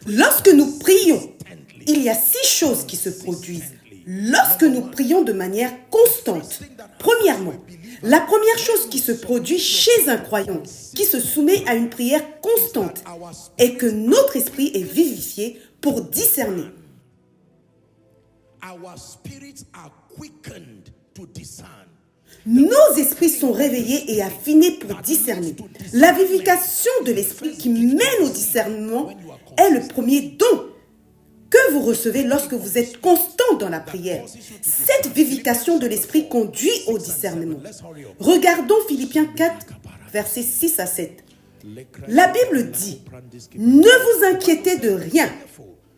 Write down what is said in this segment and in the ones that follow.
Lorsque nous prions, il y a 6 choses qui se produisent. Lorsque nous prions de manière constante, premièrement, la première chose qui se produit chez un croyant qui se soumet à une prière constante est que notre esprit est vivifié pour discerner. Nos esprits sont réveillés et affinés pour discerner. La vivification de l'esprit qui mène au discernement est le premier don que vous recevez lorsque vous êtes constant dans la prière. Cette vivification de l'esprit conduit au discernement. Regardons Philippiens 4, versets 6 à 7. La Bible dit, « Ne vous inquiétez de rien ».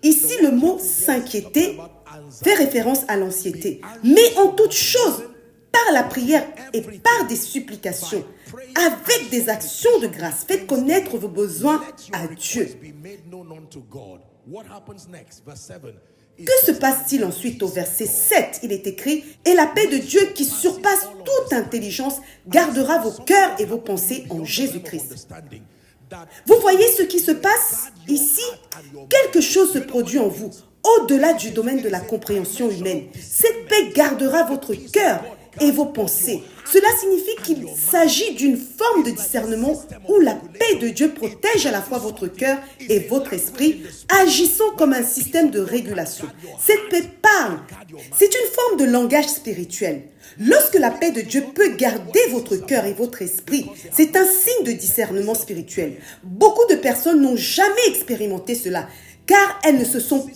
Ici, le mot « s'inquiéter » fait référence à l'anxiété. Mais en toute chose, par la prière et par des supplications, avec des actions de grâce, faites connaître vos besoins à Dieu. Que se passe-t-il ensuite au verset 7? Il est écrit « Et la paix de Dieu qui surpasse toute intelligence gardera vos cœurs et vos pensées en Jésus-Christ. » Vous voyez ce qui se passe ici? Quelque chose se produit en vous, au-delà du domaine de la compréhension humaine. Cette paix gardera votre cœur et vos pensées. Cela signifie qu'il s'agit d'une forme de discernement où la paix de Dieu protège à la fois votre cœur et votre esprit, agissant comme un système de régulation. Cette paix parle. C'est une forme de langage spirituel. Lorsque la paix de Dieu peut garder votre cœur et votre esprit, c'est un signe de discernement spirituel. Beaucoup de personnes n'ont jamais expérimenté cela, car elles ne se sont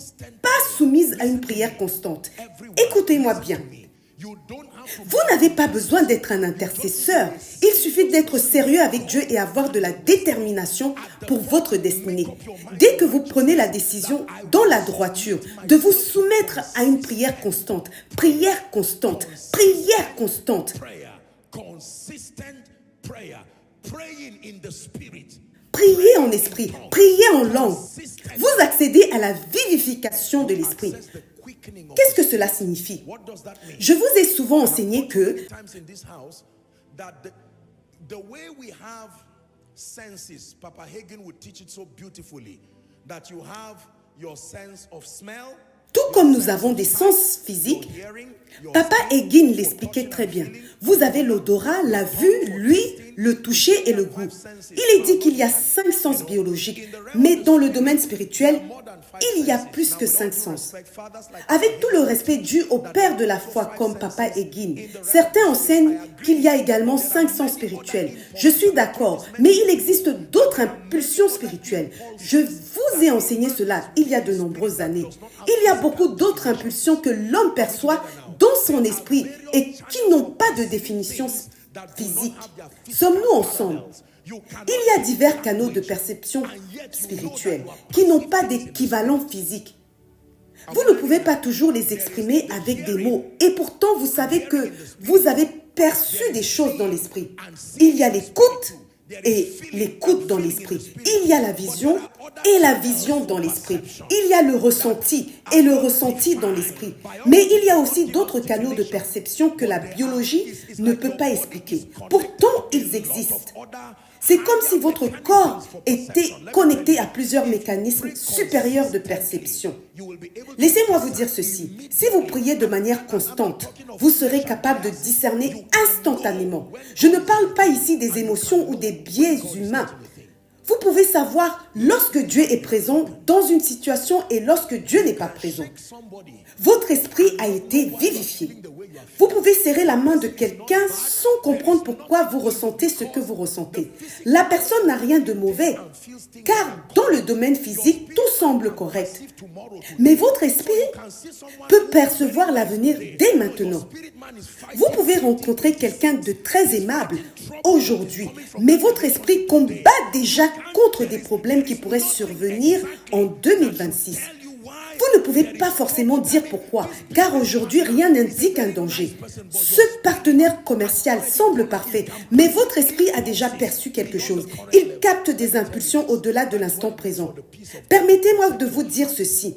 pas soumises à une prière constante. Écoutez-moi bien. Vous n'avez pas besoin d'être un intercesseur. Il suffit d'être sérieux avec Dieu et avoir de la détermination pour votre destinée. Dès que vous prenez la décision dans la droiture de vous soumettre à une prière constante, prière constante, prière constante, priez en esprit, priez en langue, vous accédez à la vivification de l'esprit. Qu'est-ce que cela signifie? Je vous ai souvent enseigné que tout comme nous avons des sens physiques, Papa Hagin l'expliquait très bien. Vous avez l'odorat, la vue, l'ouïe, le toucher et le goût. Il est dit qu'il y a 5 sens biologiques, mais dans le domaine spirituel, il y a plus que 5 sens. Avec tout le respect dû au père de la foi comme Papa Hagin, certains enseignent qu'il y a également 5 sens spirituels. Je suis d'accord, mais il existe d'autres impulsions spirituelles. Je vous ai enseigné cela il y a de nombreuses années. Il y a beaucoup d'autres impulsions que l'homme perçoit dans son esprit et qui n'ont pas de définition physique. Sommes-nous ensemble? Il y a divers canaux de perception spirituelle qui n'ont pas d'équivalent physique. Vous ne pouvez pas toujours les exprimer avec des mots. Et pourtant, vous savez que vous avez perçu des choses dans l'esprit. Il y a l'écoute et l'écoute dans l'esprit. Il y a la vision et la vision dans l'esprit. Il y a le ressenti et le ressenti dans l'esprit. Mais il y a aussi d'autres canaux de perception que la biologie ne peut pas expliquer. Pourtant, ils existent. C'est comme si votre corps était connecté à plusieurs mécanismes supérieurs de perception. Laissez-moi vous dire ceci. Si vous priez de manière constante, vous serez capable de discerner instantanément. Je ne parle pas ici des émotions ou des biais humains. Vous pouvez savoir lorsque Dieu est présent dans une situation et lorsque Dieu n'est pas présent. Votre esprit a été vivifié. Vous pouvez serrer la main de quelqu'un sans comprendre pourquoi vous ressentez ce que vous ressentez. La personne n'a rien de mauvais, car dans le domaine physique, tout semble correct. Mais votre esprit peut percevoir l'avenir dès maintenant. Vous pouvez rencontrer quelqu'un de très aimable aujourd'hui, mais votre esprit combat déjà contre des problèmes qui pourraient survenir en 2026. Vous ne pouvez pas forcément dire pourquoi, car aujourd'hui, rien n'indique un danger. Ce partenaire commercial semble parfait, mais votre esprit a déjà perçu quelque chose. Il capte des impulsions au-delà de l'instant présent. Permettez-moi de vous dire ceci.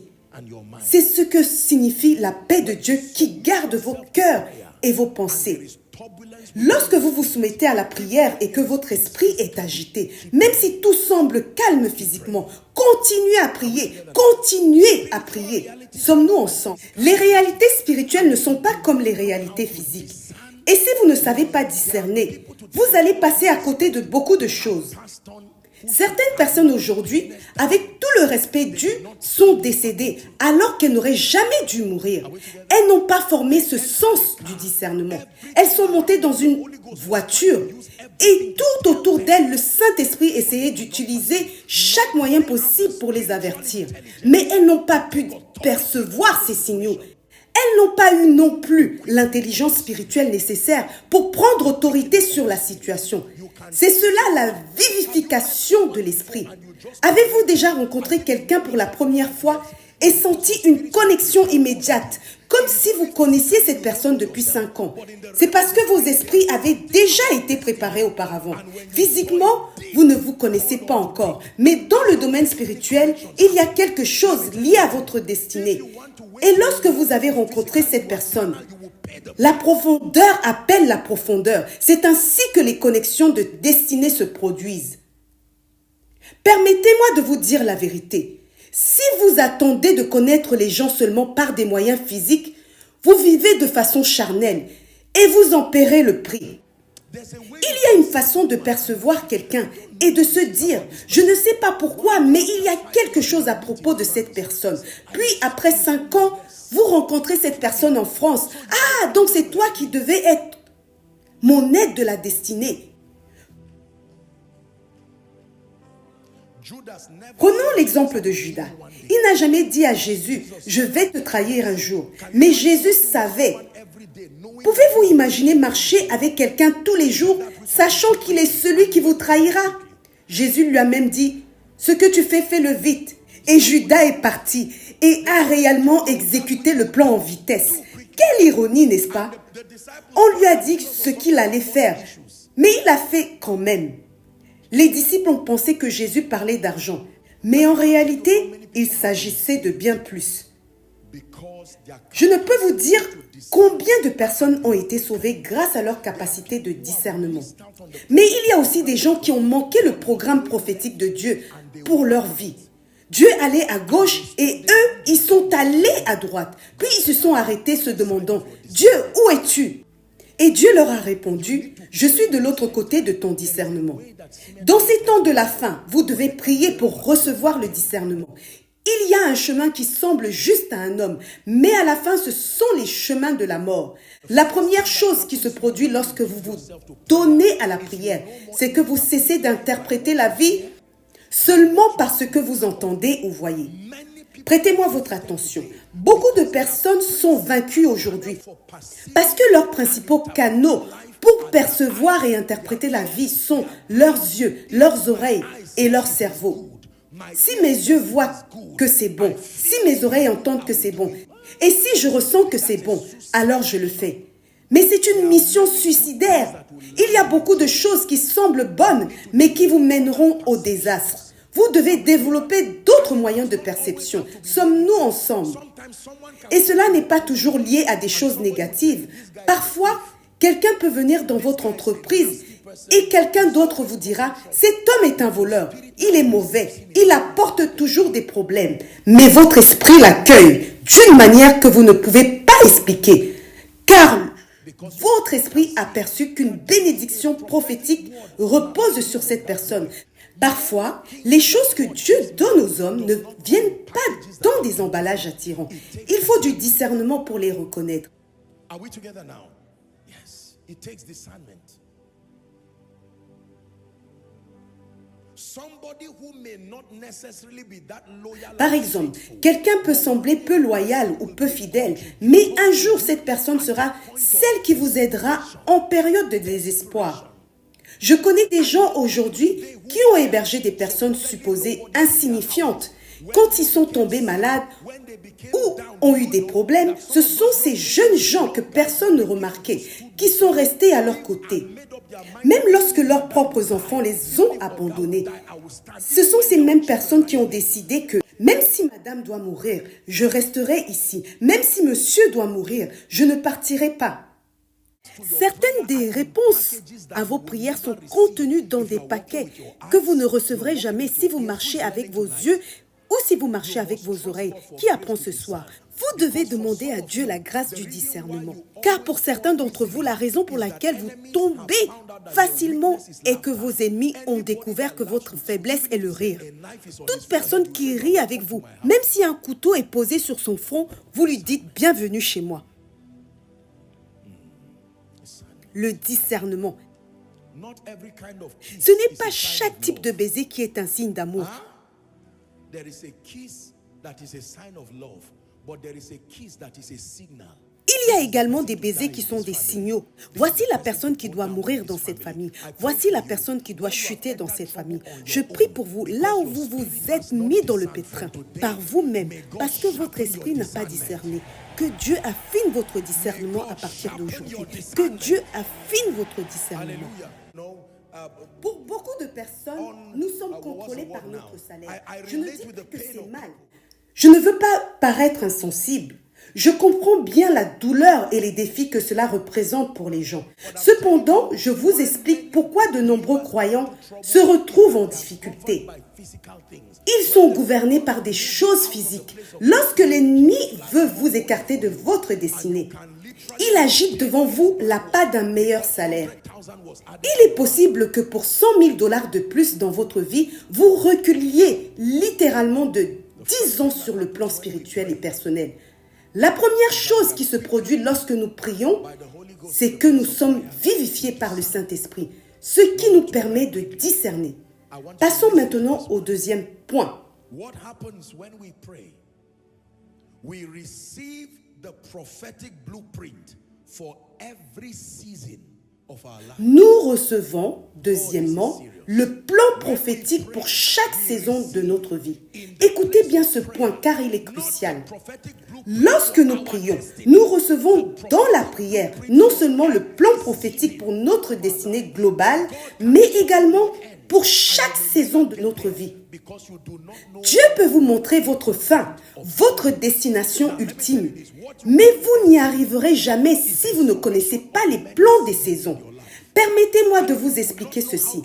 C'est ce que signifie la paix de Dieu qui garde vos cœurs et vos pensées. Lorsque vous vous soumettez à la prière et que votre esprit est agité, même si tout semble calme physiquement, continuez à prier, continuez à prier. Sommes-nous ensemble? Les réalités spirituelles ne sont pas comme les réalités physiques. Et si vous ne savez pas discerner, vous allez passer à côté de beaucoup de choses. Certaines personnes aujourd'hui, avec tout le respect dû, sont décédées alors qu'elles n'auraient jamais dû mourir. Elles n'ont pas formé ce sens du discernement. Elles sont montées dans une voiture et tout autour d'elles, le Saint-Esprit essayait d'utiliser chaque moyen possible pour les avertir. Mais elles n'ont pas pu percevoir ces signaux. Elles n'ont pas eu non plus l'intelligence spirituelle nécessaire pour prendre autorité sur la situation. C'est cela la vivification de l'esprit. Avez-vous déjà rencontré quelqu'un pour la première fois et senti une connexion immédiate, comme si vous connaissiez cette personne depuis 5 ans? C'est parce que vos esprits avaient déjà été préparés auparavant. Physiquement, vous ne vous connaissez pas encore, mais dans le domaine spirituel, il y a quelque chose lié à votre destinée. Et lorsque vous avez rencontré cette personne, la profondeur appelle la profondeur. C'est ainsi que les connexions de destinée se produisent. Permettez-moi de vous dire la vérité. Si vous attendez de connaître les gens seulement par des moyens physiques, vous vivez de façon charnelle et vous en paierez le prix. Il y a une façon de percevoir quelqu'un et de se dire, je ne sais pas pourquoi, mais il y a quelque chose à propos de cette personne. Puis après 5 ans, vous rencontrez cette personne en France. Ah, donc c'est toi qui devais être mon aide de la destinée. Prenons l'exemple de Judas. Il n'a jamais dit à Jésus, je vais te trahir un jour. Mais Jésus savait. Pouvez-vous imaginer marcher avec quelqu'un tous les jours, sachant qu'il est celui qui vous trahira? Jésus lui a même dit, ce que tu fais, fais-le vite. Et Judas est parti et a réellement exécuté le plan en vitesse. Quelle ironie, n'est-ce pas? On lui a dit ce qu'il allait faire, mais il a fait quand même. Les disciples ont pensé que Jésus parlait d'argent, mais en réalité, il s'agissait de bien plus. Je ne peux vous dire combien de personnes ont été sauvées grâce à leur capacité de discernement. Mais il y a aussi des gens qui ont manqué le programme prophétique de Dieu pour leur vie. Dieu allait à gauche et eux, ils sont allés à droite. Puis ils se sont arrêtés se demandant, Dieu, où es-tu? Et Dieu leur a répondu, je suis de l'autre côté de ton discernement. Dans ces temps de la fin, vous devez prier pour recevoir le discernement. Il y a un chemin qui semble juste à un homme, mais à la fin, ce sont les chemins de la mort. La première chose qui se produit lorsque vous vous donnez à la prière, c'est que vous cessez d'interpréter la vie seulement par ce que vous entendez ou voyez. Prêtez-moi votre attention. Beaucoup de personnes sont vaincues aujourd'hui parce que leurs principaux canaux pour percevoir et interpréter la vie sont leurs yeux, leurs oreilles et leur cerveau. Si mes yeux voient que c'est bon, si mes oreilles entendent que c'est bon, et si je ressens que c'est bon, alors je le fais. Mais c'est une mission suicidaire. Il y a beaucoup de choses qui semblent bonnes, mais qui vous mèneront au désastre. Vous devez développer d'autres moyens de perception. Sommes-nous ensemble? Et cela n'est pas toujours lié à des choses négatives. Parfois, quelqu'un peut venir dans votre entreprise et quelqu'un d'autre vous dira, cet homme est un voleur, il est mauvais, il apporte toujours des problèmes. Mais votre esprit l'accueille d'une manière que vous ne pouvez pas expliquer. Car votre esprit a perçu qu'une bénédiction prophétique repose sur cette personne. Parfois, les choses que Dieu donne aux hommes ne viennent pas dans des emballages attirants. Il faut du discernement pour les reconnaître. Are we together now? Yes. It takes discernment. Par exemple, quelqu'un peut sembler peu loyal ou peu fidèle, mais un jour cette personne sera celle qui vous aidera en période de désespoir. Je connais des gens aujourd'hui qui ont hébergé des personnes supposées insignifiantes. Quand ils sont tombés malades ou ont eu des problèmes, ce sont ces jeunes gens que personne ne remarquait, qui sont restés à leur côté. Même lorsque leurs propres enfants les ont abandonnés, ce sont ces mêmes personnes qui ont décidé que même si madame doit mourir, je resterai ici. Même si monsieur doit mourir, je ne partirai pas. Certaines des réponses à vos prières sont contenues dans des paquets que vous ne recevrez jamais si vous marchez avec vos yeux ou si vous marchez avec vos oreilles. Qui apprend ce soir? Vous devez demander à Dieu la grâce du discernement. Car pour certains d'entre vous, la raison pour laquelle vous tombez facilement est que vos ennemis ont découvert que votre faiblesse est le rire. Toute personne qui rit avec vous, même si un couteau est posé sur son front, vous lui dites « Bienvenue chez moi ». Le discernement. Ce n'est pas chaque type de baiser qui est un signe d'amour. Il y a également des baisers qui sont des signaux. Voici la personne qui doit mourir dans cette famille. Voici la personne qui doit chuter dans cette famille. Je prie pour vous, là où vous vous êtes mis dans le pétrin, par vous-même, parce que votre esprit n'a pas discerné. Que Dieu affine votre discernement à partir d'aujourd'hui. Que Dieu affine votre discernement. Pour beaucoup de personnes, nous sommes contrôlés par notre salaire. Je ne dis pas que c'est mal. Je ne veux pas paraître insensible. Je comprends bien la douleur et les défis que cela représente pour les gens. Cependant, je vous explique pourquoi de nombreux croyants se retrouvent en difficulté. Ils sont gouvernés par des choses physiques. Lorsque l'ennemi veut vous écarter de votre destinée, il agite devant vous l'appât d'un meilleur salaire. Il est possible que pour 100 000 $ de plus dans votre vie, vous reculiez littéralement de 10 ans sur le plan spirituel et personnel. La première chose qui se produit lorsque nous prions, c'est que nous sommes vivifiés par le Saint-Esprit, ce qui nous permet de discerner. Passons maintenant au deuxième point. What happens when we pray? We receive the prophetic blueprint for every season of our life. Nous recevons, deuxièmement, le plan prophétique pour chaque saison de notre vie. Écoutez bien ce point car il est crucial. Lorsque nous prions, nous recevons dans la prière non seulement le plan prophétique pour notre destinée globale, mais également pour chaque saison de notre vie. Dieu peut vous montrer votre fin, votre destination ultime, mais vous n'y arriverez jamais si vous ne connaissez pas les plans des saisons. Permettez-moi de vous expliquer ceci.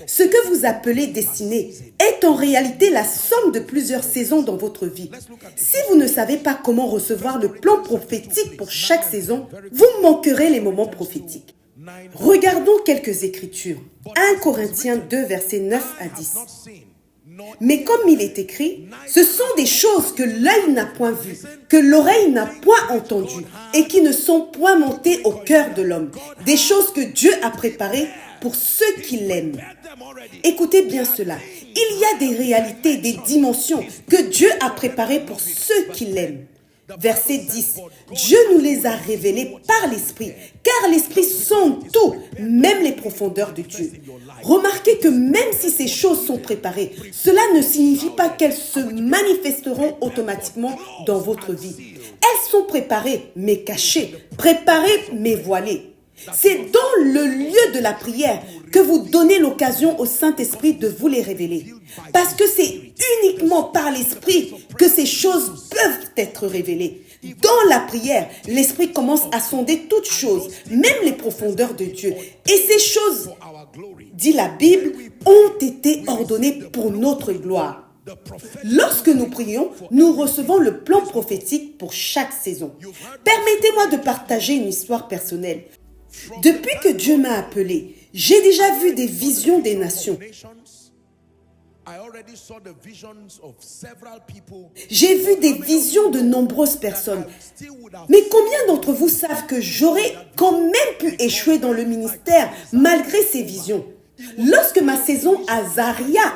Ce que vous appelez destinée est en réalité la somme de plusieurs saisons dans votre vie. Si vous ne savez pas comment recevoir le plan prophétique pour chaque saison, vous manquerez les moments prophétiques. Regardons quelques écritures. 1 Corinthiens 2, versets 9 à 10. Mais comme il est écrit, ce sont des choses que l'œil n'a point vues, que l'oreille n'a point entendues, et qui ne sont point montées au cœur de l'homme. Des choses que Dieu a préparées pour ceux qui l'aiment. Écoutez bien cela. Il y a des réalités, des dimensions que Dieu a préparées pour ceux qui l'aiment. Verset 10. Dieu nous les a révélés par l'Esprit, car l'Esprit sonde tout, même les profondeurs de Dieu. Remarquez que même si ces choses sont préparées, cela ne signifie pas qu'elles se manifesteront automatiquement dans votre vie. Elles sont préparées, mais cachées, préparées, mais voilées. C'est dans le lieu de la prière que vous donnez l'occasion au Saint-Esprit de vous les révéler. Parce que c'est uniquement par l'Esprit que ces choses peuvent être révélées. Dans la prière, l'Esprit commence à sonder toutes choses, même les profondeurs de Dieu. Et ces choses, dit la Bible, ont été ordonnées pour notre gloire. Lorsque nous prions, nous recevons le plan prophétique pour chaque saison. Permettez-moi de partager une histoire personnelle. Depuis que Dieu m'a appelé, j'ai déjà vu des visions des nations. J'ai vu des visions de nombreuses personnes. Mais combien d'entre vous savent que j'aurais quand même pu échouer dans le ministère malgré ces visions? Lorsque ma saison à Zaria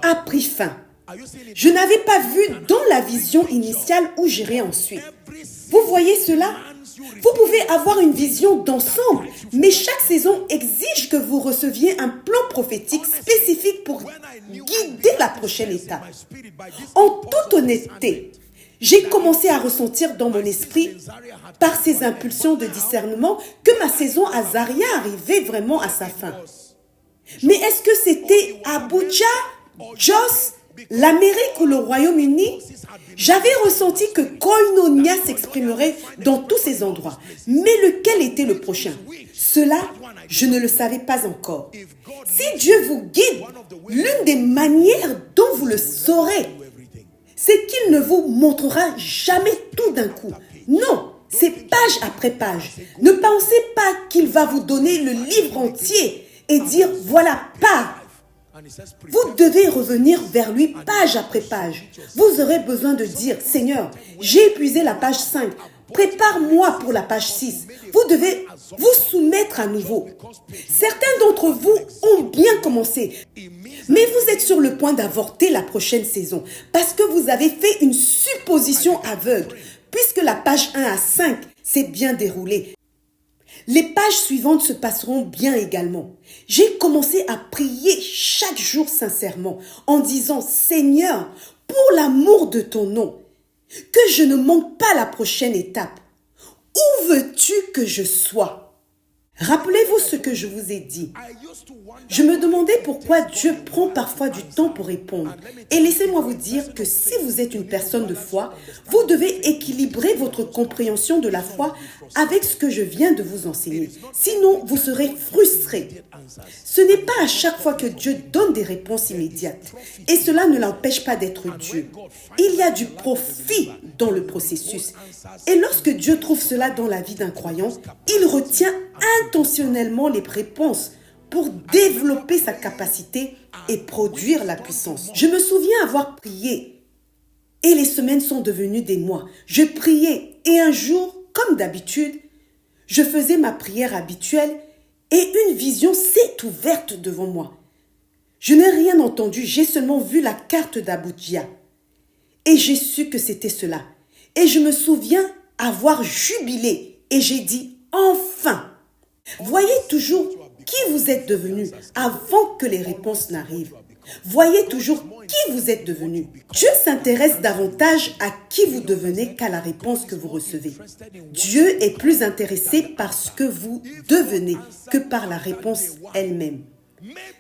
a pris fin, je n'avais pas vu dans la vision initiale où j'irais ensuite. Vous voyez cela? Vous pouvez avoir une vision d'ensemble, mais chaque saison exige que vous receviez un plan prophétique spécifique pour guider la prochaine étape. En toute honnêteté, j'ai commencé à ressentir dans mon esprit, par ces impulsions de discernement, que ma saison à Zaria arrivait vraiment à sa fin. Mais est-ce que c'était Abuja, Jos l'Amérique ou le Royaume-Uni, j'avais ressenti que Koinonia s'exprimerait dans tous ces endroits. Mais lequel était le prochain? Cela, je ne le savais pas encore. Si Dieu vous guide, l'une des manières dont vous le saurez, c'est qu'il ne vous montrera jamais tout d'un coup. Non, c'est page après page. Ne pensez pas qu'il va vous donner le livre entier et dire « voilà, pars ». Vous devez revenir vers lui page après page. Vous aurez besoin de dire « Seigneur, j'ai épuisé la page 5. Prépare-moi pour la page 6. » Vous devez vous soumettre à nouveau. Certains d'entre vous ont bien commencé, mais vous êtes sur le point d'avorter la prochaine saison parce que vous avez fait une supposition aveugle, puisque la page 1 à 5 s'est bien déroulée. Les pages suivantes se passeront bien également. J'ai commencé à prier chaque jour sincèrement en disant « Seigneur, pour l'amour de ton nom, que je ne manque pas la prochaine étape. Où veux-tu que je sois ?» Rappelez-vous ce que je vous ai dit. Je me demandais pourquoi Dieu prend parfois du temps pour répondre. Et laissez-moi vous dire que si vous êtes une personne de foi, vous devez équilibrer votre compréhension de la foi avec ce que je viens de vous enseigner. Sinon, vous serez frustré. Ce n'est pas à chaque fois que Dieu donne des réponses immédiates. Et cela ne l'empêche pas d'être Dieu. Il y a du profit dans le processus. Et lorsque Dieu trouve cela dans la vie d'un croyant, il retient intentionnellement les réponses pour développer sa capacité et produire la puissance. Je me souviens avoir prié et les semaines sont devenues des mois. Je priais et un jour, comme d'habitude, je faisais ma prière habituelle et une vision s'est ouverte devant moi. Je n'ai rien entendu, j'ai seulement vu la carte d'Abuja et j'ai su que c'était cela. Et je me souviens avoir jubilé et j'ai dit « enfin !» Voyez toujours qui vous êtes devenu avant que les réponses n'arrivent. Voyez toujours qui vous êtes devenu. Dieu s'intéresse davantage à qui vous devenez qu'à la réponse que vous recevez. Dieu est plus intéressé par ce que vous devenez que par la réponse elle-même.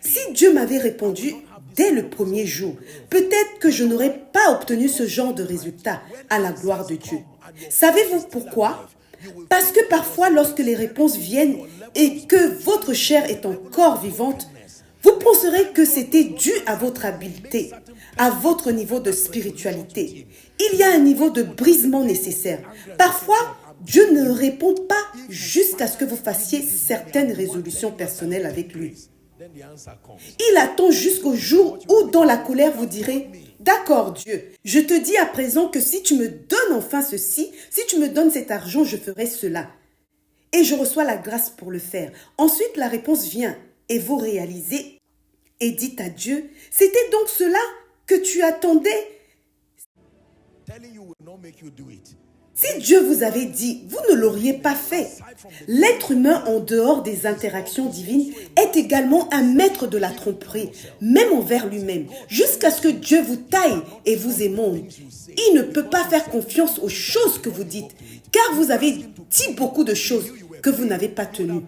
Si Dieu m'avait répondu dès le premier jour, peut-être que je n'aurais pas obtenu ce genre de résultat à la gloire de Dieu. Savez-vous pourquoi? Parce que parfois, lorsque les réponses viennent et que votre chair est encore vivante, vous penserez que c'était dû à votre habileté, à votre niveau de spiritualité. Il y a un niveau de brisement nécessaire. Parfois, Dieu ne répond pas jusqu'à ce que vous fassiez certaines résolutions personnelles avec lui. Il attend jusqu'au jour où, dans la colère, vous direz « D'accord Dieu, je te dis à présent que si tu me donnes enfin ceci, si tu me donnes cet argent, je ferai cela. » Et je reçois la grâce pour le faire. Ensuite, la réponse vient et vous réalisez et dites à Dieu « C'était donc cela que tu attendais ?» Si Dieu vous avait dit, vous ne l'auriez pas fait. L'être humain, en dehors des interactions divines, est également un maître de la tromperie, même envers lui-même, jusqu'à ce que Dieu vous taille et vous émonde. Il ne peut pas faire confiance aux choses que vous dites, car vous avez dit beaucoup de choses que vous n'avez pas tenues.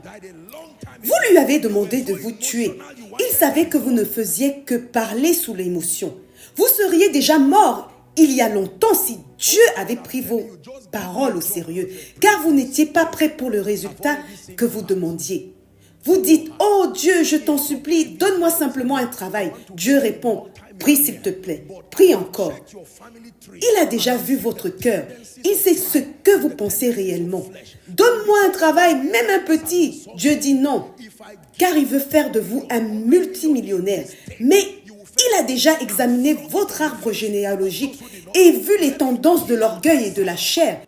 Vous lui avez demandé de vous tuer. Il savait que vous ne faisiez que parler sous l'émotion. Vous seriez déjà mort il y a longtemps si Dieu avait pris vos paroles au sérieux, car vous n'étiez pas prêt pour le résultat que vous demandiez. Vous dites, « Oh Dieu, je t'en supplie, donne-moi simplement un travail. » Dieu répond, « Prie s'il te plaît, prie encore. » Il a déjà vu votre cœur. Il sait ce que vous pensez réellement. « Donne-moi un travail, même un petit. » Dieu dit non, car il veut faire de vous un multimillionnaire. Mais il a déjà examiné votre arbre généalogique et vu les tendances de l'orgueil et de la chair.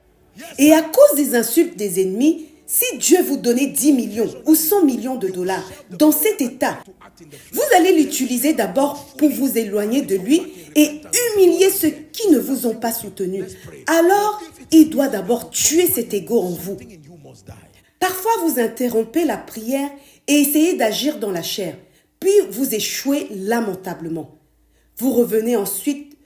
Et à cause des insultes des ennemis, si Dieu vous donnait 10 millions ou 100 millions de dollars dans cet état, vous allez l'utiliser d'abord pour vous éloigner de lui et humilier ceux qui ne vous ont pas soutenu. Alors, il doit d'abord tuer cet ego en vous. Parfois, vous interrompez la prière et essayez d'agir dans la chair. Puis vous échouez lamentablement. Vous revenez ensuite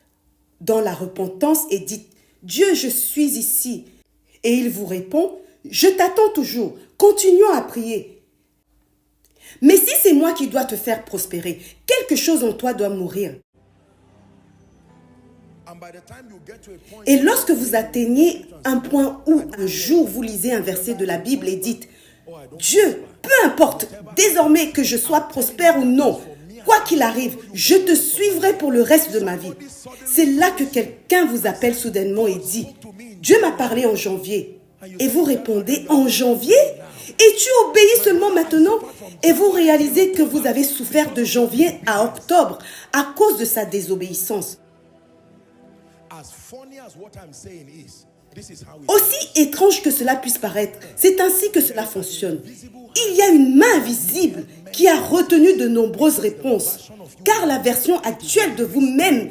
dans la repentance et dites « Dieu, je suis ici. » Et il vous répond « Je t'attends toujours. Continuons à prier. » Mais si c'est moi qui dois te faire prospérer, quelque chose en toi doit mourir. Et lorsque vous atteignez un point où un jour vous lisez un verset de la Bible et dites « Dieu, peu importe, désormais que je sois prospère ou non, quoi qu'il arrive, je te suivrai pour le reste de ma vie. » C'est là que quelqu'un vous appelle soudainement et dit « Dieu m'a parlé en janvier. » Et vous répondez « En janvier ? Et tu obéis seulement maintenant ?» Et vous réalisez que vous avez souffert de janvier à octobre à cause de sa désobéissance. Aussi étrange que cela puisse paraître, c'est ainsi que cela fonctionne. Il y a une main invisible qui a retenu de nombreuses réponses, car la version actuelle de vous-même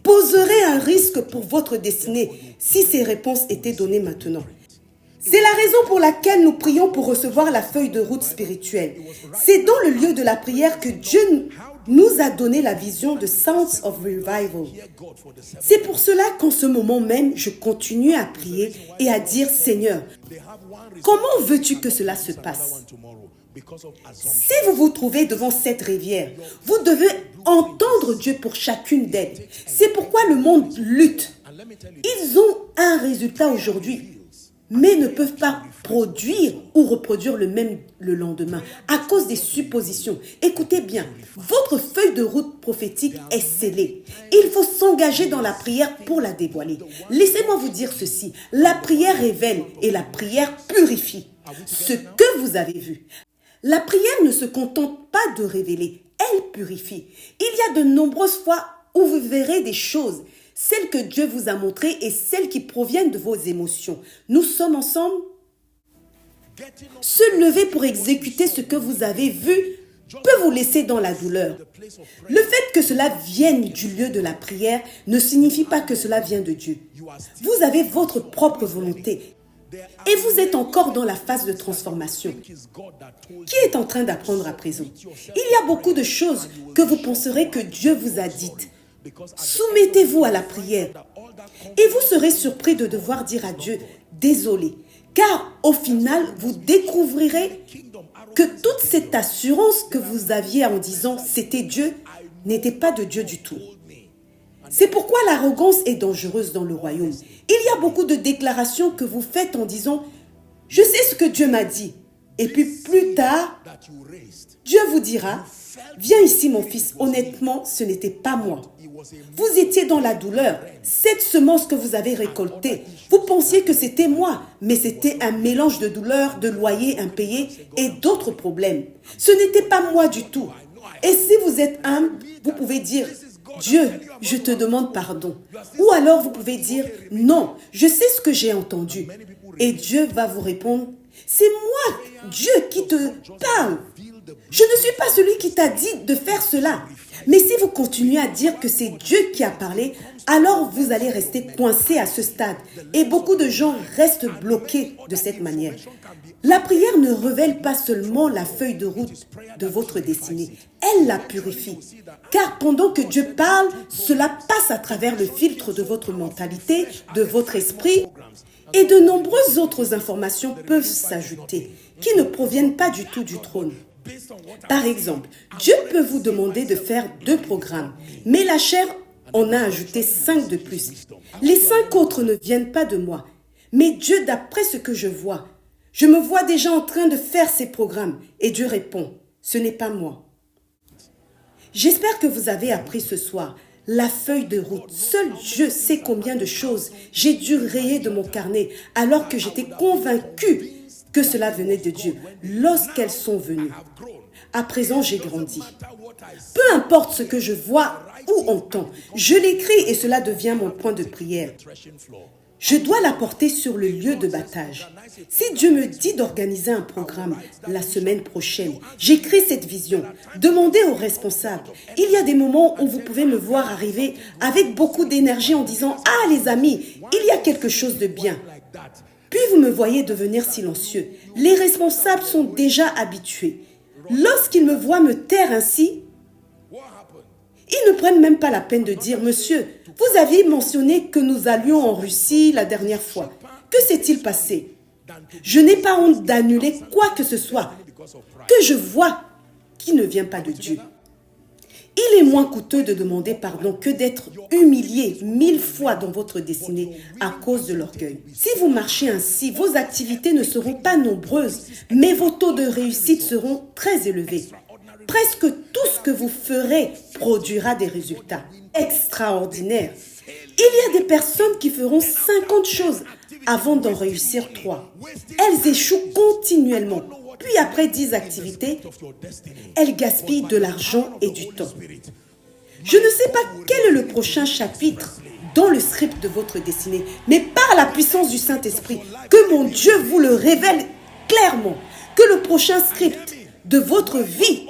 poserait un risque pour votre destinée si ces réponses étaient données maintenant. C'est la raison pour laquelle nous prions pour recevoir la feuille de route spirituelle. C'est dans le lieu de la prière que Dieu nous a donné la vision de Sounds of Revival. C'est pour cela qu'en ce moment même, je continue à prier et à dire « Seigneur, comment veux-tu que cela se passe ?» Si vous vous trouvez devant cette rivière, vous devez entendre Dieu pour chacune d'elles. C'est pourquoi le monde lutte. Ils ont un résultat aujourd'hui, mais ne peuvent pas produire ou reproduire le même le lendemain à cause des suppositions. Écoutez bien, votre feuille de route prophétique est scellée. Il faut s'engager dans la prière pour la dévoiler. Laissez-moi vous dire ceci, la prière révèle et la prière purifie ce que vous avez vu. La prière ne se contente pas de révéler, elle purifie. Il y a de nombreuses fois où vous verrez des choses, celles que Dieu vous a montrées et celles qui proviennent de vos émotions. Nous sommes ensemble. Se lever pour exécuter ce que vous avez vu peut vous laisser dans la douleur. Le fait que cela vienne du lieu de la prière ne signifie pas que cela vient de Dieu. Vous avez votre propre volonté et vous êtes encore dans la phase de transformation. Qui est en train d'apprendre à présent? Il y a beaucoup de choses que vous penserez que Dieu vous a dites. Soumettez-vous à la prière et vous serez surpris de devoir dire à Dieu « Désolé ». Car au final, vous découvrirez que toute cette assurance que vous aviez en disant « c'était Dieu » n'était pas de Dieu du tout. C'est pourquoi l'arrogance est dangereuse dans le royaume. Il y a beaucoup de déclarations que vous faites en disant « je sais ce que Dieu m'a dit ». Et puis plus tard, Dieu vous dira « viens ici mon fils, honnêtement, ce n'était pas moi ». Vous étiez dans la douleur. Cette semence que vous avez récoltée, vous pensiez que c'était moi, mais c'était un mélange de douleur, de loyer impayé et d'autres problèmes. Ce n'était pas moi du tout. Et si vous êtes humble, vous pouvez dire « Dieu, je te demande pardon ». Ou alors vous pouvez dire « Non, je sais ce que j'ai entendu ». Et Dieu va vous répondre « C'est moi, Dieu, qui te parle. Je ne suis pas celui qui t'a dit de faire cela. » Mais si vous continuez à dire que c'est Dieu qui a parlé, alors vous allez rester coincé à ce stade. Et beaucoup de gens restent bloqués de cette manière. La prière ne révèle pas seulement la feuille de route de votre destinée, elle la purifie. Car pendant que Dieu parle, cela passe à travers le filtre de votre mentalité, de votre esprit, et de nombreuses autres informations peuvent s'ajouter, qui ne proviennent pas du tout du trône. Par exemple, Dieu peut vous demander de faire 2 programmes, mais la chair en a ajouté 5 de plus. Les 5 autres ne viennent pas de moi, mais Dieu, d'après ce que je vois, je me vois déjà en train de faire ces programmes. Et Dieu répond, ce n'est pas moi. J'espère que vous avez appris ce soir la feuille de route. Seul Dieu sait combien de choses j'ai dû rayer de mon carnet alors que j'étais convaincue que cela venait de Dieu lorsqu'elles sont venues. À présent, j'ai grandi. Peu importe ce que je vois ou entends, je l'écris et cela devient mon point de prière. Je dois l'apporter sur le lieu de battage. Si Dieu me dit d'organiser un programme la semaine prochaine, j'écris cette vision. Demandez aux responsables. Il y a des moments où vous pouvez me voir arriver avec beaucoup d'énergie en disant « Ah les amis, il y a quelque chose de bien ». Puis vous me voyez devenir silencieux. Les responsables sont déjà habitués. Lorsqu'ils me voient me taire ainsi, ils ne prennent même pas la peine de dire « Monsieur, vous aviez mentionné que nous allions en Russie la dernière fois. Que s'est-il passé ?» Je n'ai pas honte d'annuler quoi que ce soit que je vois qui ne vient pas de Dieu. Il est moins coûteux de demander pardon que d'être humilié 1000 fois dans votre destinée à cause de l'orgueil. Si vous marchez ainsi, vos activités ne seront pas nombreuses, mais vos taux de réussite seront très élevés. Presque tout ce que vous ferez produira des résultats extraordinaires. Il y a des personnes qui feront 50 choses avant d'en réussir 3. Elles échouent continuellement. Puis après 10 activités, elles gaspillent de l'argent et du temps. Je ne sais pas quel est le prochain chapitre dans le script de votre destinée, mais par la puissance du Saint-Esprit, que mon Dieu vous le révèle clairement, que le prochain script de votre vie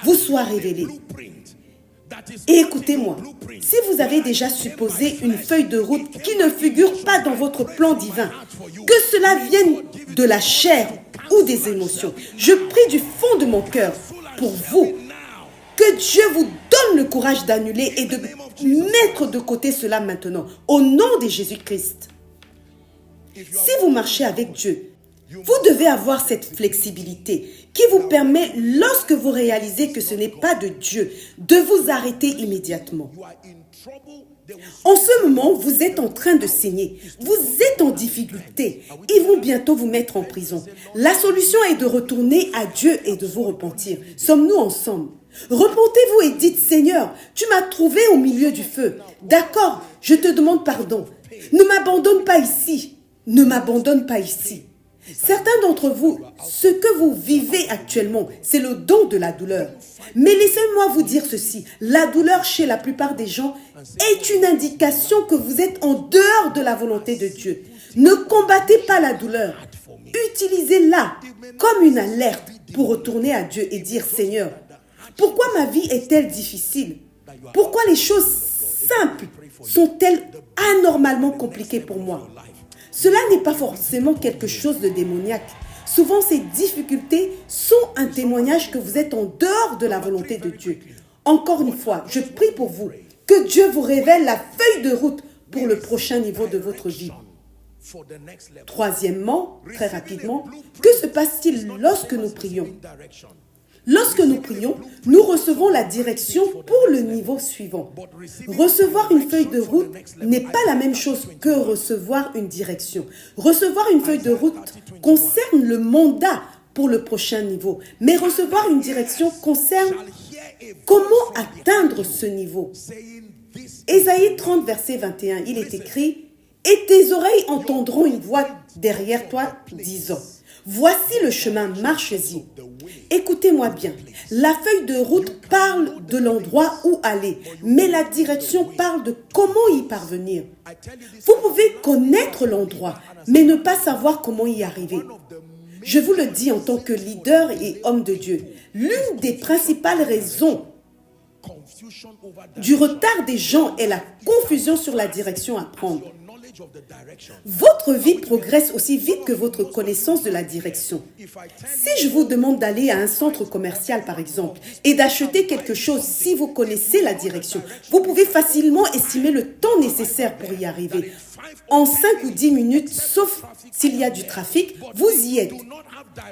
vous soit révélé. Et écoutez-moi, si vous avez déjà supposé une feuille de route qui ne figure pas dans votre plan divin, que cela vienne de la chair ou des émotions, je prie du fond de mon cœur pour vous, que Dieu vous donne le courage d'annuler et de mettre de côté cela maintenant, au nom de Jésus-Christ. Si vous marchez avec Dieu, vous devez avoir cette flexibilité qui vous permet, lorsque vous réalisez que ce n'est pas de Dieu, de vous arrêter immédiatement. En ce moment, vous êtes en train de saigner. Vous êtes en difficulté. Ils vont bientôt vous mettre en prison. La solution est de retourner à Dieu et de vous repentir. Sommes-nous ensemble? Repentez-vous et dites, Seigneur, tu m'as trouvé au milieu du feu. D'accord, je te demande pardon. Ne m'abandonne pas ici. Ne m'abandonne pas ici. Certains d'entre vous, ce que vous vivez actuellement, c'est le don de la douleur. Mais laissez-moi vous dire ceci, la douleur chez la plupart des gens est une indication que vous êtes en dehors de la volonté de Dieu. Ne combattez pas la douleur. Utilisez-la comme une alerte pour retourner à Dieu et dire, Seigneur, pourquoi ma vie est-elle difficile? Pourquoi les choses simples sont-elles anormalement compliquées pour moi? Cela n'est pas forcément quelque chose de démoniaque. Souvent, ces difficultés sont un témoignage que vous êtes en dehors de la volonté de Dieu. Encore une fois, je prie pour vous, que Dieu vous révèle la feuille de route pour le prochain niveau de votre vie. Troisièmement, très rapidement, que se passe-t-il lorsque nous prions? Lorsque nous prions, nous recevons la direction pour le niveau suivant. Recevoir une feuille de route n'est pas la même chose que recevoir une direction. Recevoir une feuille de route concerne le mandat pour le prochain niveau, mais recevoir une direction concerne comment atteindre ce niveau. Ésaïe 30, verset 21, il est écrit « Et tes oreilles entendront une voix derrière toi disant « Voici le chemin, marchez-y. » Écoutez-moi bien, la feuille de route parle de l'endroit où aller, mais la direction parle de comment y parvenir. Vous pouvez connaître l'endroit, mais ne pas savoir comment y arriver. Je vous le dis en tant que leader et homme de Dieu, l'une des principales raisons du retard des gens est la confusion sur la direction à prendre. Votre vie progresse aussi vite que votre connaissance de la direction. Si je vous demande d'aller à un centre commercial, par exemple, et d'acheter quelque chose si vous connaissez la direction, vous pouvez facilement estimer le temps nécessaire pour y arriver. En 5 ou 10 minutes, sauf s'il y a du trafic, vous y êtes.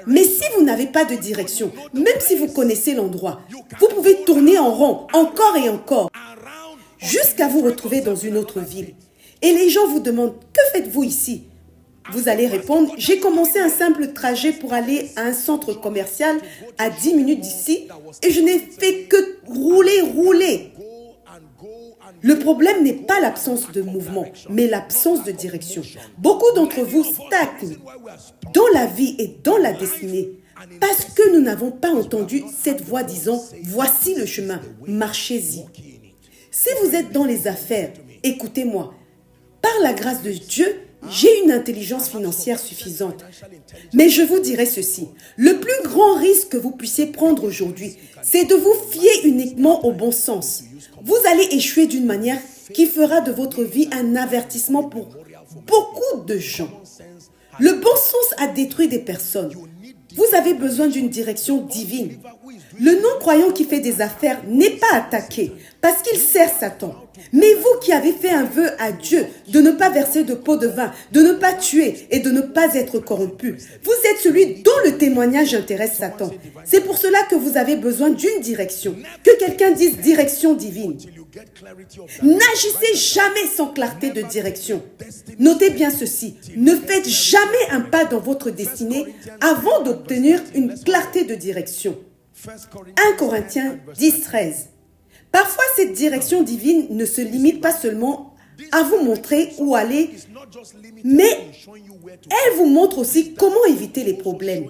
Mais si vous n'avez pas de direction, même si vous connaissez l'endroit, vous pouvez tourner en rond encore et encore, jusqu'à vous retrouver dans une autre ville. Et les gens vous demandent, que faites-vous ici? Vous allez répondre, j'ai commencé un simple trajet pour aller à un centre commercial à 10 minutes d'ici et je n'ai fait que rouler. Le problème n'est pas l'absence de mouvement, mais l'absence de direction. Beaucoup d'entre vous stagnent dans la vie et dans la destinée parce que nous n'avons pas entendu cette voix disant, voici le chemin, marchez-y. Si vous êtes dans les affaires, écoutez-moi. Par la grâce de Dieu, j'ai une intelligence financière suffisante. Mais je vous dirai ceci, le plus grand risque que vous puissiez prendre aujourd'hui, c'est de vous fier uniquement au bon sens. Vous allez échouer d'une manière qui fera de votre vie un avertissement pour beaucoup de gens. Le bon sens a détruit des personnes. Vous avez besoin d'une direction divine. Le non-croyant qui fait des affaires n'est pas attaqué parce qu'il sert Satan. Mais vous qui avez fait un vœu à Dieu de ne pas verser de pot de vin, de ne pas tuer et de ne pas être corrompu, vous êtes celui dont le témoignage intéresse Satan. C'est pour cela que vous avez besoin d'une direction. Que quelqu'un dise direction divine. N'agissez jamais sans clarté de direction. Notez bien ceci, ne faites jamais un pas dans votre destinée avant d'obtenir une clarté de direction. 1 Corinthiens 10, 13. Parfois, cette direction divine ne se limite pas seulement à vous montrer où aller, mais elle vous montre aussi comment éviter les problèmes.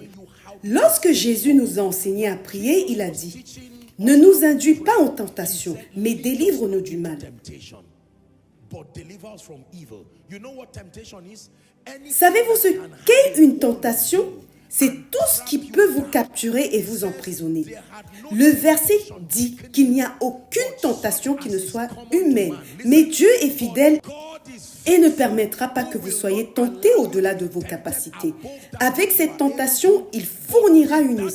Lorsque Jésus nous a enseigné à prier, il a dit « Ne nous induis pas en tentation, mais délivre-nous du mal. » Savez-vous ce qu'est une tentation? C'est tout ce qui peut vous capturer et vous emprisonner. Le verset dit qu'il n'y a aucune tentation qui ne soit humaine, mais Dieu est fidèle et ne permettra pas que vous soyez tentés au-delà de vos capacités. Avec cette tentation, il fournira une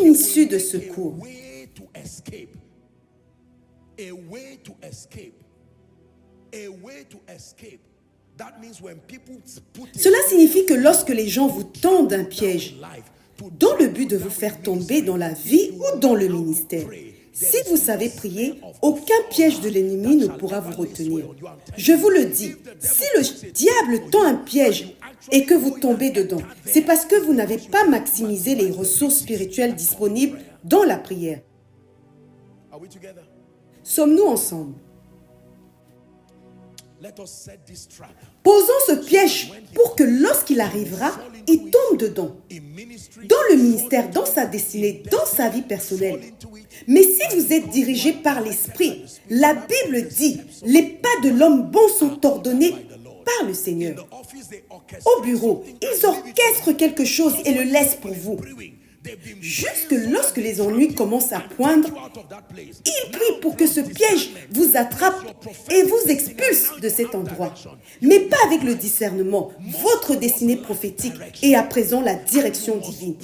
issue de secours. Cela signifie que lorsque les gens vous tendent un piège dans le but de vous faire tomber dans la vie ou dans le ministère, si vous savez prier, aucun piège de l'ennemi ne pourra vous retenir. Je vous le dis, si le diable tend un piège et que vous tombez dedans, c'est parce que vous n'avez pas maximisé les ressources spirituelles disponibles dans la prière. Sommes-nous ensemble? Posons ce piège pour que lorsqu'il arrivera, il tombe dedans. Dans le ministère, dans sa destinée, dans sa vie personnelle. Mais si vous êtes dirigé par l'Esprit, la Bible dit « Les pas de l'homme bon sont ordonnés par le Seigneur. » Au bureau, ils orchestrent quelque chose et le laissent pour vous. Jusque lorsque les ennuis commencent à poindre, il prie pour que ce piège vous attrape et vous expulse de cet endroit. Mais pas avec le discernement, votre destinée prophétique et à présent la direction divine.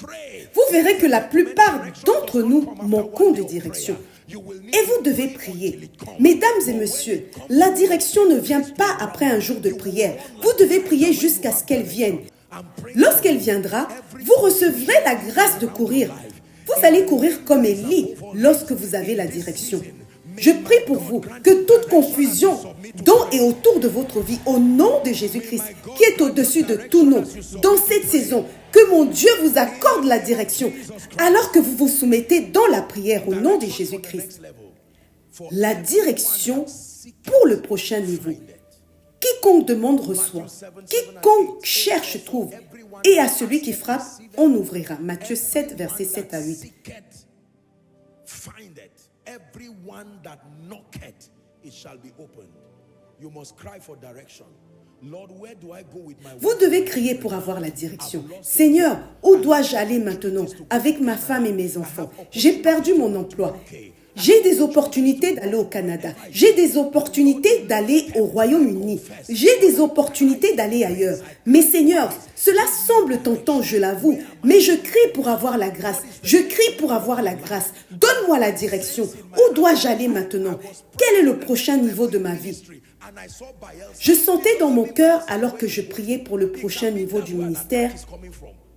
Vous verrez que la plupart d'entre nous manquons de direction. Et vous devez prier. Mesdames et messieurs, la direction ne vient pas après un jour de prière. Vous devez prier jusqu'à ce qu'elle vienne. Lorsqu'elle viendra, vous recevrez la grâce de courir. Vous allez courir comme Élie lorsque vous avez la direction. Je prie pour vous que toute confusion dans et autour de votre vie, au nom de Jésus-Christ, qui est au-dessus de tout nom, dans cette saison, que mon Dieu vous accorde la direction, alors que vous vous soumettez dans la prière au nom de Jésus-Christ. La direction pour le prochain niveau. Quiconque demande reçoit, quiconque cherche trouve, et à celui qui frappe, on ouvrira. Matthieu 7, versets 7 à 8. Vous devez crier pour avoir la direction. Seigneur, où dois-je aller maintenant avec ma femme et mes enfants? J'ai perdu mon emploi. J'ai des opportunités d'aller au Canada. J'ai des opportunités d'aller au Royaume-Uni. J'ai des opportunités d'aller ailleurs. Mais Seigneur, cela semble tentant, je l'avoue. Mais je crie pour avoir la grâce. Je crie pour avoir la grâce. Donne-moi la direction. Où dois-je aller maintenant? Quel est le prochain niveau de ma vie? Je sentais dans mon cœur, alors que je priais pour le prochain niveau du ministère,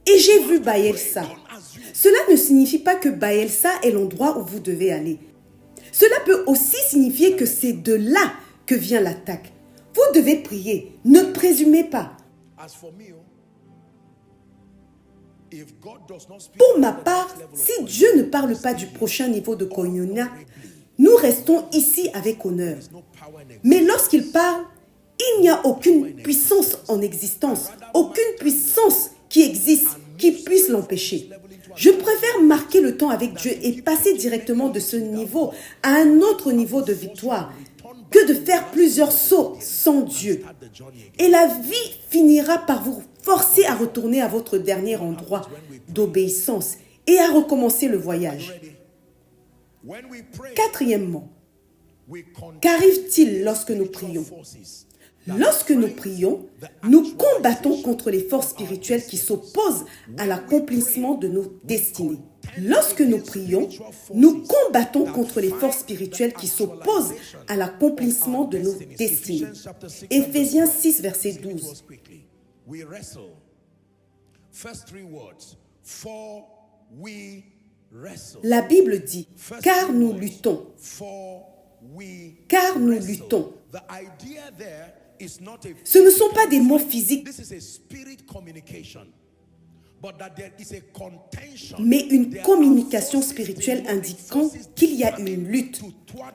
et j'ai vu Baelsa. Cela ne signifie pas que Baelsa est l'endroit où vous devez aller. Cela peut aussi signifier que c'est de là que vient l'attaque. Vous devez prier, ne présumez pas. Pour ma part, si Dieu ne parle pas du prochain niveau de Koinonia, nous restons ici avec honneur. Mais lorsqu'il parle, il n'y a aucune puissance en existence, aucune puissance qui existe qui puisse l'empêcher. Je préfère marquer le temps avec Dieu et passer directement de ce niveau à un autre niveau de victoire que de faire plusieurs sauts sans Dieu. Et la vie finira par vous forcer à retourner à votre dernier endroit d'obéissance et à recommencer le voyage. Quatrièmement, qu'arrive-t-il lorsque nous prions? Lorsque nous prions, nous combattons contre les forces spirituelles qui s'opposent à l'accomplissement de nos destinées. Lorsque nous prions, nous combattons contre les forces spirituelles qui s'opposent à l'accomplissement de nos destinées. Éphésiens 6, verset 12. We wrestle. First three words. For we wrestle. La Bible dit, car nous luttons. For we Car nous wrestle. luttons. The idea there is not a Ce ne sont pas des mots physiques, This is a spirit communication. But that there is a contention. mais une There are communication forces, spirituelle demonic indiquant forces qu'il y a une lutte.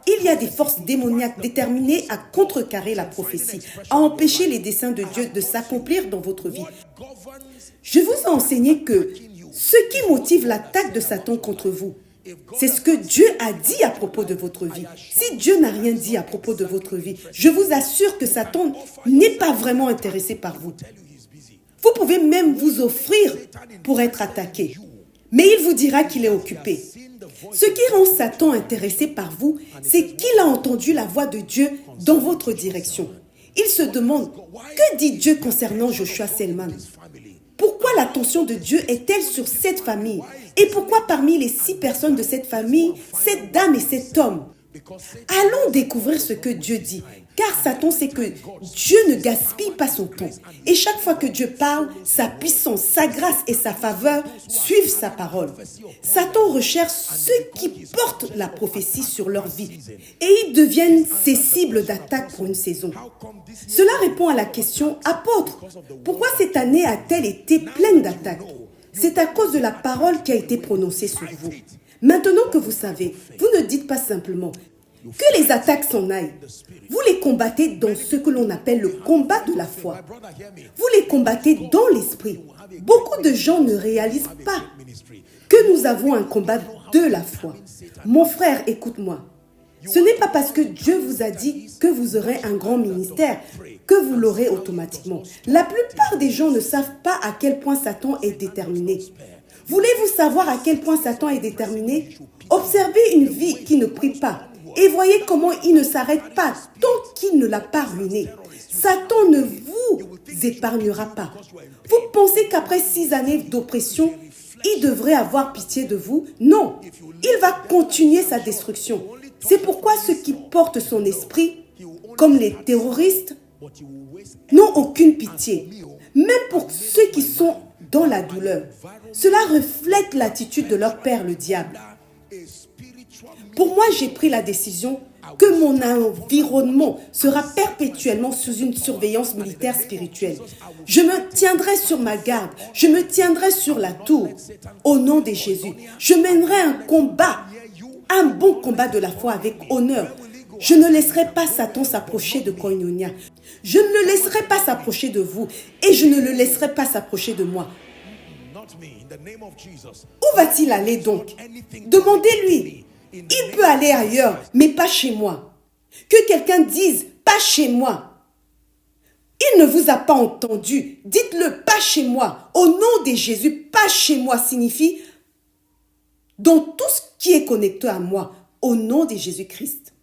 Il y a des forces démoniaques déterminées à contrecarrer la prophétie, à empêcher les desseins de Dieu de s'accomplir dans votre vie. What governs Je vous ai enseigné que ce qui motive l'attaque de Satan contre vous, c'est ce que Dieu a dit à propos de votre vie. Si Dieu n'a rien dit à propos de votre vie, je vous assure que Satan n'est pas vraiment intéressé par vous. tell you he's busy. Vous pouvez même vous offrir pour être attaqué. Mais il vous dira qu'il est occupé. Ce qui rend Satan intéressé par vous, c'est qu'il a entendu la voix de Dieu dans votre direction. Il se demande, que dit Dieu concernant Joshua Selman? Pourquoi l'attention de Dieu est-elle sur cette famille? Et pourquoi parmi les 6 personnes de cette famille, cette dame et cet homme? Allons découvrir ce que Dieu dit, car Satan sait que Dieu ne gaspille pas son temps. Et chaque fois que Dieu parle, sa puissance, sa grâce et sa faveur suivent sa parole. Satan recherche ceux qui portent la prophétie sur leur vie et ils deviennent ses cibles d'attaque pour une saison. Cela répond à la question, apôtre, pourquoi cette année a-t-elle été pleine d'attaques? C'est à cause de la parole qui a été prononcée sur vous. Maintenant que vous savez, vous ne dites pas simplement que les attaques s'en aillent. Vous les combattez dans ce que l'on appelle le combat de la foi. Vous les combattez dans l'esprit. Beaucoup de gens ne réalisent pas que nous avons un combat de la foi. Mon frère, écoute-moi. Ce n'est pas parce que Dieu vous a dit que vous aurez un grand ministère que vous l'aurez automatiquement. La plupart des gens ne savent pas à quel point Satan est déterminé. Voulez-vous savoir à quel point Satan est déterminé? Observez une vie qui ne prie pas et voyez comment il ne s'arrête pas tant qu'il ne l'a pas ruiné. Satan ne vous épargnera pas. Vous pensez qu'après 6 années d'oppression, il devrait avoir pitié de vous? Non, il va continuer sa destruction. C'est pourquoi ceux qui portent son esprit, comme les terroristes, n'ont aucune pitié. Même pour ceux qui sont dans la douleur. Cela reflète l'attitude de leur père, le diable. Pour moi, j'ai pris la décision que mon environnement sera perpétuellement sous une surveillance militaire spirituelle. Je me tiendrai sur ma garde, je me tiendrai sur la tour, au nom de Jésus. Je mènerai un combat, un bon combat de la foi avec honneur. Je ne laisserai pas Satan s'approcher de Koinonia. Je ne le laisserai pas s'approcher de vous et je ne le laisserai pas s'approcher de moi. Où va-t-il aller donc? Demandez-lui. Il peut aller ailleurs, mais pas chez moi. Que quelqu'un dise « pas chez moi ». Il ne vous a pas entendu. Dites-le « pas chez moi ». Au nom de Jésus, « pas chez moi » signifie dans tout ce qui est connecté à moi, au nom de Jésus-Christ.